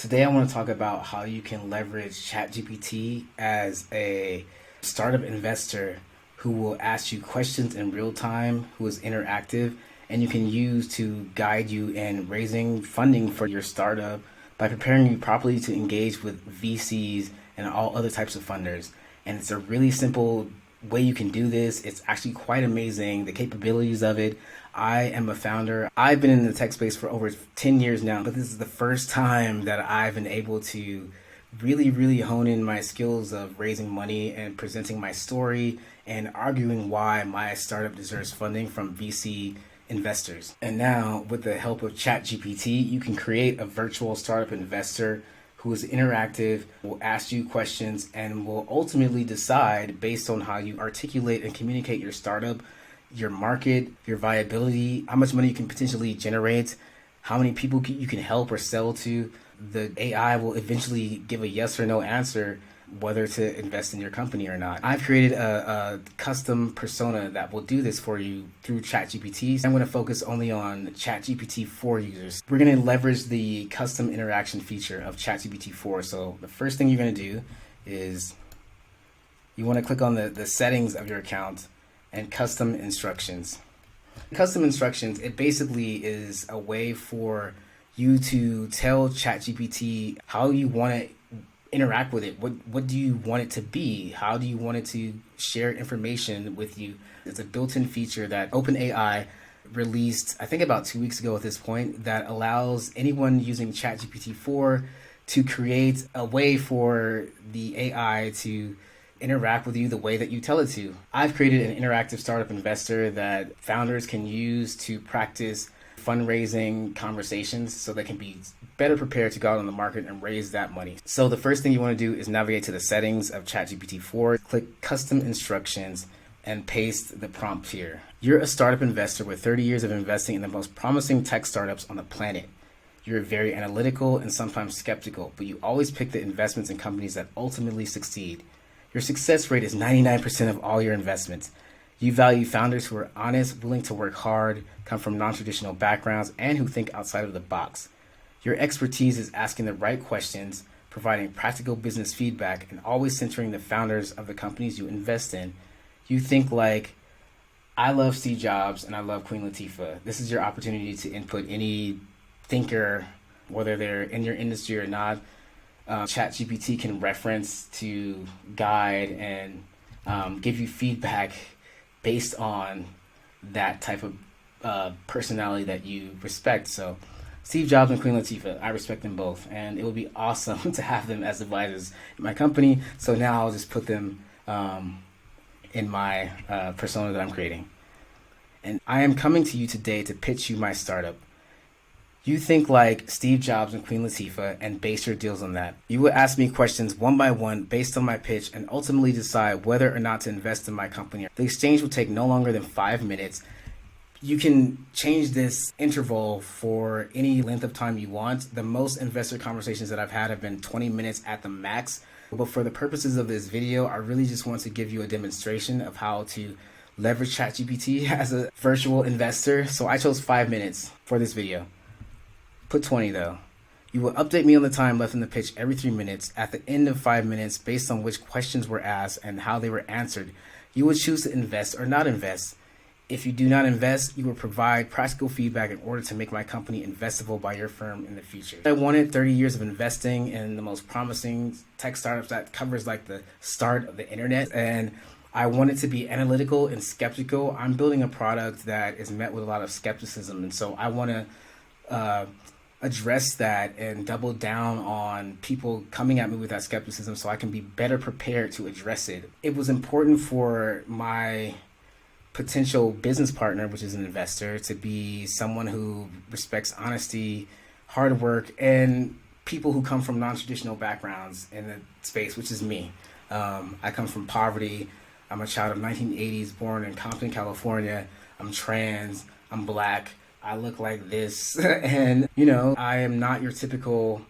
Today, I want to talk about how you can leverage ChatGPT as a startup investor who will ask you questions in real time, who is interactive, and you can use to guide you in raising funding for your startup by preparing you properly to engage with VCs and all other types of funders. And it's a really simple way you can do this. It's actually quite amazing, the capabilities of it. I am a founder. I've been in the tech space for over 10 years now, but this is the first time that I've been able to really hone in my skills of raising money and presenting my story and arguing why my startup deserves funding from VC investors. And now, with the help of ChatGPT, you can create a virtual startup investor who is interactive, will ask you questions, and will ultimately decide based on how you articulate and communicate your startup, your market, your viability, how much money you can potentially generate, how many people you can help or sell to. The AI will eventually give a yes or no answer whether to invest in your company or not. I've created a custom persona that will do this for you through ChatGPT. I'm going to focus only on ChatGPT 4 users. We're going to leverage the custom interaction feature of ChatGPT 4. So the first thing you're going to do is you want to click on the settings of your account and custom instructions. Custom instructions, it basically is a way for you to tell ChatGPT how you want to interact with it. What do you want it to be? How do you want it to share information with you? It's a built-in feature that OpenAI released, I think about 2 weeks ago at this point, that allows anyone using ChatGPT 4 to create a way for the AI to interact with you the way that you tell it to. I've created an interactive startup investor that founders can use to practice fundraising conversations so they can be better prepared to go out on the market and raise that money. So the first thing you want to do is navigate to the settings of ChatGPT 4, click custom instructions, and paste the prompt here. You're a startup investor with 30 years of investing in the most promising tech startups on the planet. You're very analytical and sometimes skeptical, but you always pick the investments in companies that ultimately succeed. Your success rate is 99% of all your investments. You value founders who are honest, willing to work hard, come from non-traditional backgrounds, and who think outside of the box. Your expertise is asking the right questions, providing practical business feedback, and always centering the founders of the companies you invest in. You think like, I love Steve Jobs and I love Queen Latifah. This is your opportunity to input any thinker, whether they're in your industry or not. ChatGPT can reference to guide and give you feedback based on that type of personality that you respect. So Steve Jobs and Queen Latifah, I respect them both, and it would be awesome to have them as advisors in my company. So now I'll just put them in my persona that I'm creating. And I am coming to you today to pitch you my startup. You think like Steve Jobs and Queen Latifah and base your deals on that. You will ask me questions one by one based on my pitch and ultimately decide whether or not to invest in my company. The exchange will take no longer than 5 minutes. You can change this interval for any length of time you want. The most investor conversations that I've had have been 20 minutes at the max. But for the purposes of this video, I really just want to give you a demonstration of how to leverage ChatGPT as a virtual investor. So I chose 5 minutes for this video. Put 20 though. You will update me on the time left in the pitch every 3 minutes. At the end of 5 minutes, based on which questions were asked and how they were answered, you will choose to invest or not invest. If you do not invest, you will provide practical feedback in order to make my company investable by your firm in the future. I wanted 30 years of investing in the most promising tech startups that covers like the start of the internet, and I wanted to be analytical and skeptical. I'm building a product that is met with a lot of skepticism, and so I want to address that and double down on people coming at me with that skepticism so I can be better prepared to address it. It was important for my potential business partner, which is an investor, to be someone who respects honesty, hard work, and people who come from non-traditional backgrounds in the space, which is me. I come from poverty. I'm a child of 1980s, born in Compton, California. I'm trans, I'm Black. I look like this, and I am not your typical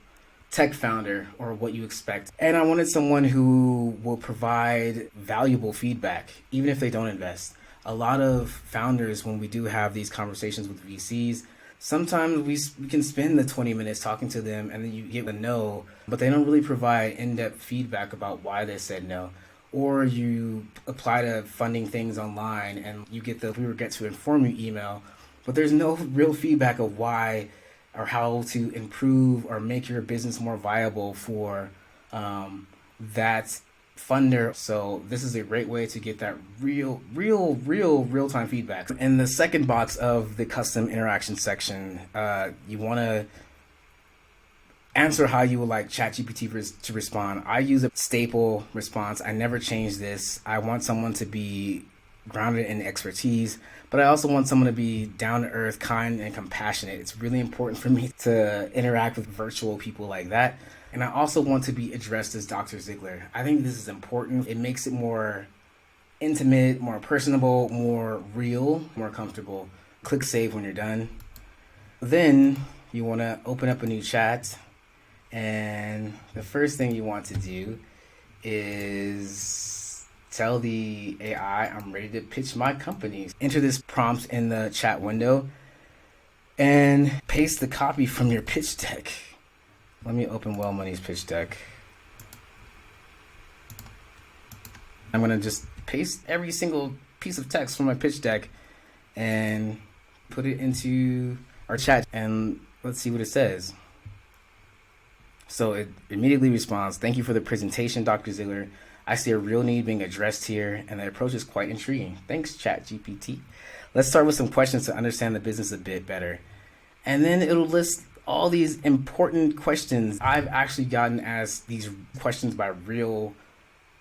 tech founder or what you expect. And I wanted someone who will provide valuable feedback, even if they don't invest. A lot of founders, when we do have these conversations with VCs, Sometimes we can spend the 20 minutes talking to them and then you get a no, but they don't really provide in-depth feedback about why they said no. Or you apply to funding things online and you get the "we regret to inform you" email, but there's no real feedback of why or how to improve or make your business more viable for that funder. So this is a great way to get that real-time feedback. In the second box of the custom interaction section, you want to answer how you would like ChatGPT to respond. I use a staple response. I never change this. I want someone to be grounded in expertise, but I also want someone to be down to earth, kind, and compassionate. It's really important for me to interact with virtual people like that. And I also want to be addressed as Dr. Ziegler. I think this is important. It makes it more intimate, more personable, more real, more comfortable. Click save when you're done. Then you want to open up a new chat. And the first thing you want to do is tell the AI, I'm ready to pitch my company. Enter this prompt in the chat window and paste the copy from your pitch deck. Let me open Well Money's pitch deck. I'm going to just paste every single piece of text from my pitch deck and put it into our chat, and let's see what it says. So it immediately responds, "Thank you for the presentation, Dr. Ziegler. I see a real need being addressed here, and the approach is quite intriguing. Thanks, ChatGPT. Let's start with some questions to understand the business a bit better." And then it'll list all these important questions. I've actually gotten asked these questions by real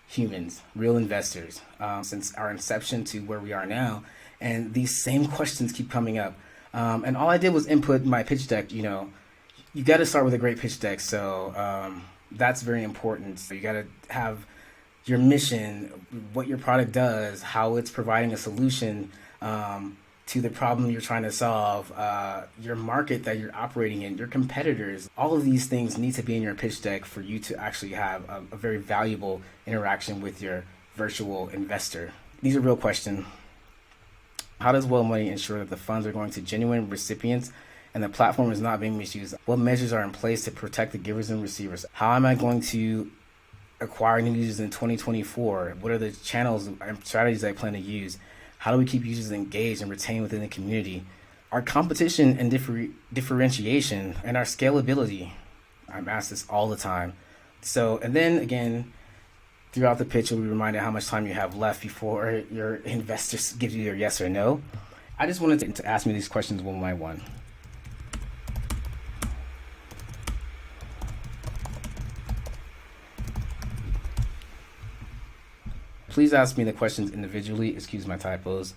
humans, real investors, since our inception to where we are now. And these same questions keep coming up. And all I did was input my pitch deck. You know, you got to start with a great pitch deck. So that's very important. So you got to have your mission, what your product does, how it's providing a solution to the problem you're trying to solve, your market that you're operating in, your competitors. All of these things need to be in your pitch deck for you to actually have a very valuable interaction with your virtual investor. These are real questions. How does Well Money ensure that the funds are going to genuine recipients and the platform is not being misused? What measures are in place to protect the givers and receivers? How am I going to acquire new users in 2024? What are the channels and strategies I plan to use? How do we keep users engaged and retained within the community? Our competition and differentiation and our scalability. I'm asked this all the time. So, and then again, throughout the pitch, you'll be reminded how much time you have left before your investors give you your yes or no. I just wanted to ask me these questions one by one. Please ask me the questions individually. Excuse my typos.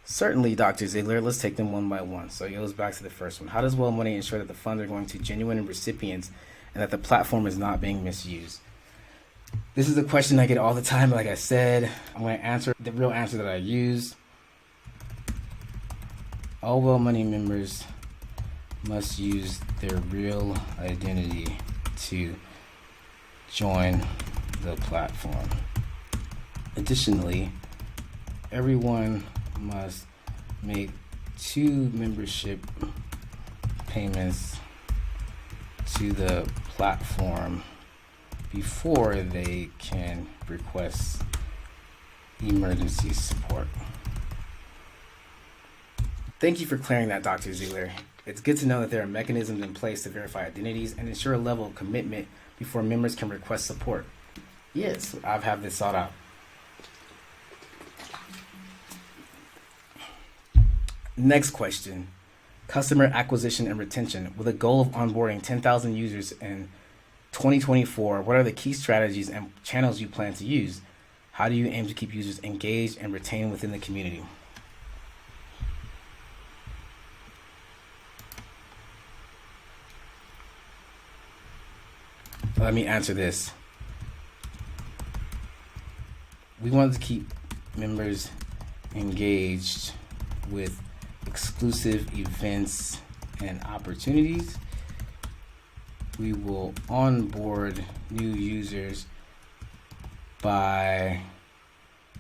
Certainly, Dr. Ziegler. Let's take them one by one. So it goes back to the first one. How does Well Money ensure that the funds are going to genuine recipients and that the platform is not being misused? This is a question I get all the time. Like I said, I'm going to answer the real answer that I use. All Well Money members must use their real identity to join the platform. Additionally, everyone must make 2 membership payments to the platform before they can request emergency support. Thank you for clearing that, Dr. Ziegler. It's good to know that there are mechanisms in place to verify identities and ensure a level of commitment before members can request support. Yes, I've had this sought out. Next question. Customer acquisition and retention. With a goal of onboarding 10,000 users in 2024, what are the key strategies and channels you plan to use? How do you aim to keep users engaged and retained within the community? Let me answer this. We want to keep members engaged with exclusive events and opportunities. We will onboard new users by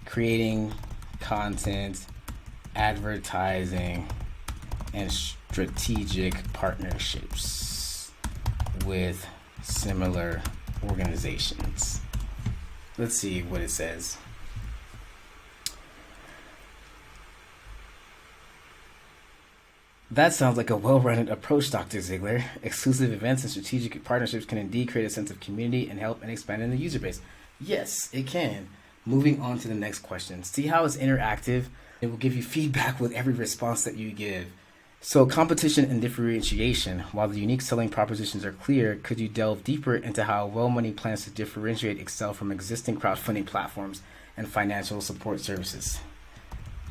creating content, advertising, and strategic partnerships with similar organizations. Let's see what it says. That sounds like a well-rounded approach, Dr. Ziegler. Exclusive events and strategic partnerships can indeed create a sense of community and help in expanding the user base. Yes, it can. Moving on to the next question. See how it's interactive? It will give you feedback with every response that you give. So competition and differentiation. While the unique selling propositions are clear, could you delve deeper into how Well Money plans to differentiate Excel from existing crowdfunding platforms and financial support services?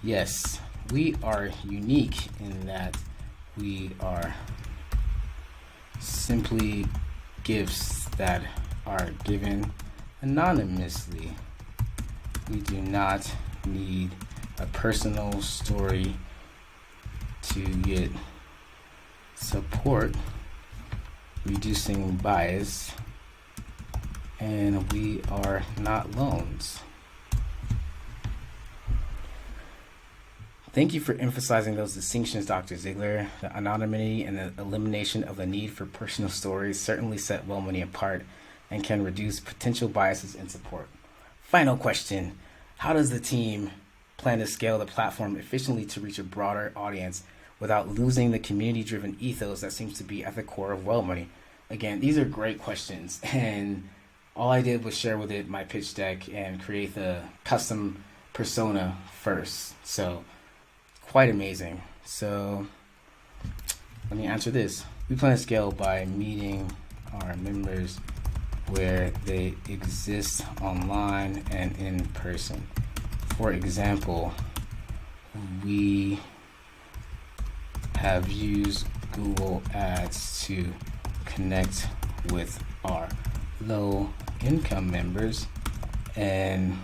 Yes, we are unique in that we are simply gifts that are given anonymously. We do not need a personal story to get support, reducing bias, and we are not loans. Thank you for emphasizing those distinctions, Dr. Ziegler. The anonymity and the elimination of the need for personal stories certainly set Well Money apart and can reduce potential biases in support. Final question. How does the team plan to scale the platform efficiently to reach a broader audience without losing the community-driven ethos that seems to be at the core of Well Money? Again, these are great questions, and all I did was share with it my pitch deck and create the custom persona first. So quite amazing. So let me answer this. We plan to scale by meeting our members where they exist online and in person. For example, we have used Google Ads to connect with our low income members and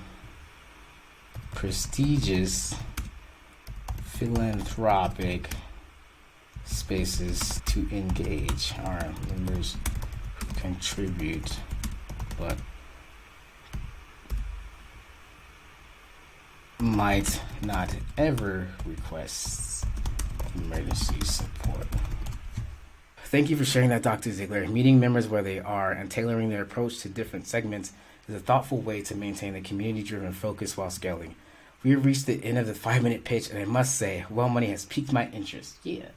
prestigious philanthropic spaces to engage our members who contribute but might not ever request emergency support. Thank you for sharing that, Dr. Ziegler. Meeting members where they are and tailoring their approach to different segments is a thoughtful way to maintain a community-driven focus while scaling. We have reached the end of the 5-minute pitch, and I must say, Well Money has piqued my interest. Yeah.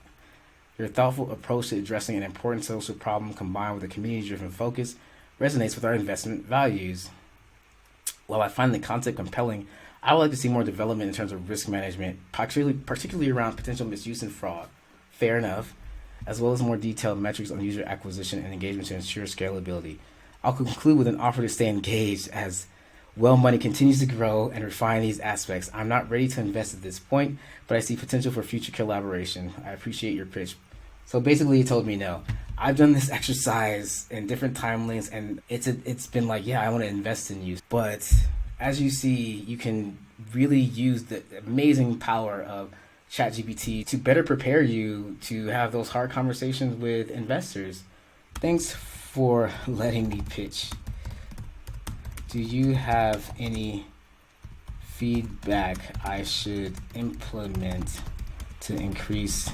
Your thoughtful approach to addressing an important social problem combined with a community-driven focus resonates with our investment values. While I find the concept compelling, I would like to see more development in terms of risk management, particularly around potential misuse and fraud. Fair enough. As well as more detailed metrics on user acquisition and engagement to ensure scalability. I'll conclude with an offer to stay engaged as Well Money continues to grow and refine these aspects. I'm not ready to invest at this point, but I see potential for future collaboration. I appreciate your pitch. So basically, he told me no. I've done this exercise in different time links, and it's been like, yeah, I want to invest in you. But as you see, you can really use the amazing power of ChatGPT to better prepare you to have those hard conversations with investors. Thanks for letting me pitch. Do you have any feedback I should implement to increase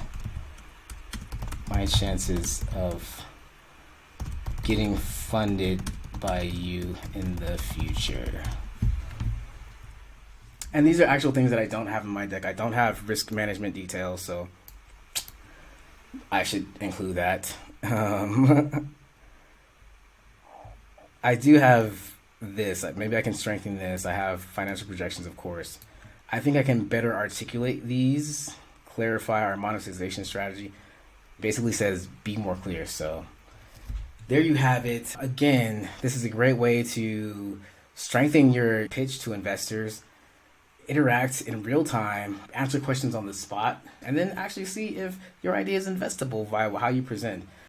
my chances of getting funded by you in the future? And these are actual things that I don't have in my deck. I don't have risk management details, so I should include that. I do have this. Maybe I can strengthen this. I have financial projections, of course. I think I can better articulate these, clarify our monetization strategy. Basically says be more clear. So there you have it. Again, this is a great way to strengthen your pitch to investors, interact in real time, answer questions on the spot, and then actually see if your idea is investable via how you present.